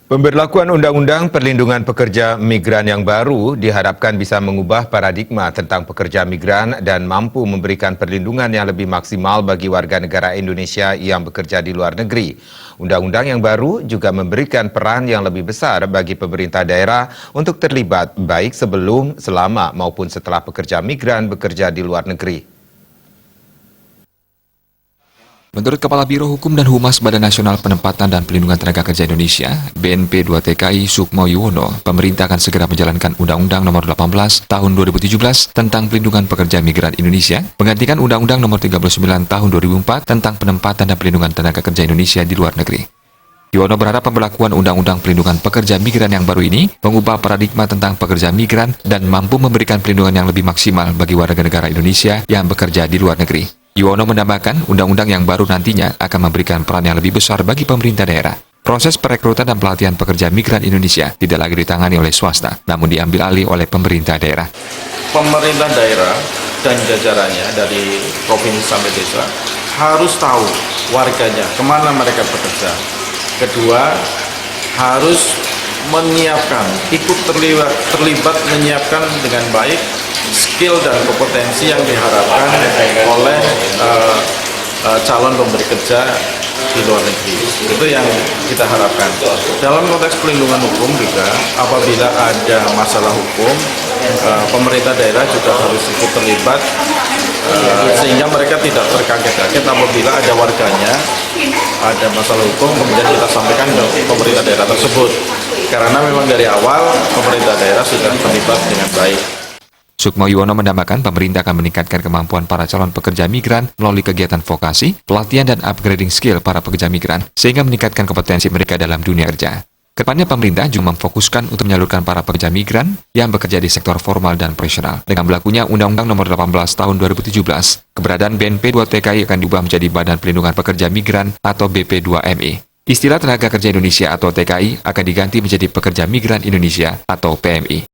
Pemberlakuan Undang-Undang Perlindungan Pekerja Migran yang baru diharapkan bisa mengubah paradigma tentang pekerja migran dan mampu memberikan perlindungan yang lebih maksimal bagi warga negara Indonesia yang bekerja di luar negeri. Undang-undang yang baru juga memberikan peran yang lebih besar bagi pemerintah daerah untuk terlibat baik sebelum, selama maupun setelah pekerja migran bekerja di luar negeri. Menurut Kepala Biro Hukum dan Humas Badan Nasional Penempatan dan Pelindungan Tenaga Kerja Indonesia, BNP 2 TKI Sukmo Yuwono, pemerintah akan segera menjalankan Undang-Undang Nomor 18 Tahun 2017 tentang Pelindungan Pekerja Migran Indonesia, menggantikan Undang-Undang Nomor 39 Tahun 2004 tentang Penempatan dan Pelindungan Tenaga Kerja Indonesia di luar negeri. Yuwono berharap pemberlakuan Undang-Undang Pelindungan Pekerja Migran yang baru ini mengubah paradigma tentang pekerja migran dan mampu memberikan perlindungan yang lebih maksimal bagi warga negara Indonesia yang bekerja di luar negeri. Yuwono menambahkan, undang-undang yang baru nantinya akan memberikan peran yang lebih besar bagi pemerintah daerah. Proses perekrutan dan pelatihan pekerja migran Indonesia tidak lagi ditangani oleh swasta, namun diambil alih oleh pemerintah daerah. Pemerintah daerah dan jajarannya dari provinsi sampai desa harus tahu warganya kemana mereka bekerja. Kedua, harus menyiapkan, ikut terlibat menyiapkan dengan baik skill dan kompetensi yang diharapkan oleh calon pemberi kerja di luar negeri. Itu yang kita harapkan. Dalam konteks pelindungan hukum juga, apabila ada masalah hukum, pemerintah daerah juga harus ikut terlibat sehingga mereka tidak terkaget-kaget apabila ada warganya ada masalah hukum, kemudian kita sampaikan ke pemerintah daerah tersebut. Karena memang dari awal pemerintah daerah sudah terlibat dengan baik. Sukmo Yuwono menambahkan pemerintah akan meningkatkan kemampuan para calon pekerja migran melalui kegiatan vokasi, pelatihan dan upgrading skill para pekerja migran, sehingga meningkatkan kompetensi mereka dalam dunia kerja. Kedepannya pemerintah juga memfokuskan untuk menyalurkan para pekerja migran yang bekerja di sektor formal dan profesional. Dengan berlakunya Undang-Undang Nomor 18 Tahun 2017, keberadaan BNP 2 TKI akan diubah menjadi Badan Pelindungan Pekerja Migran atau BP2MI. Istilah Tenaga Kerja Indonesia atau TKI akan diganti menjadi Pekerja Migran Indonesia atau PMI.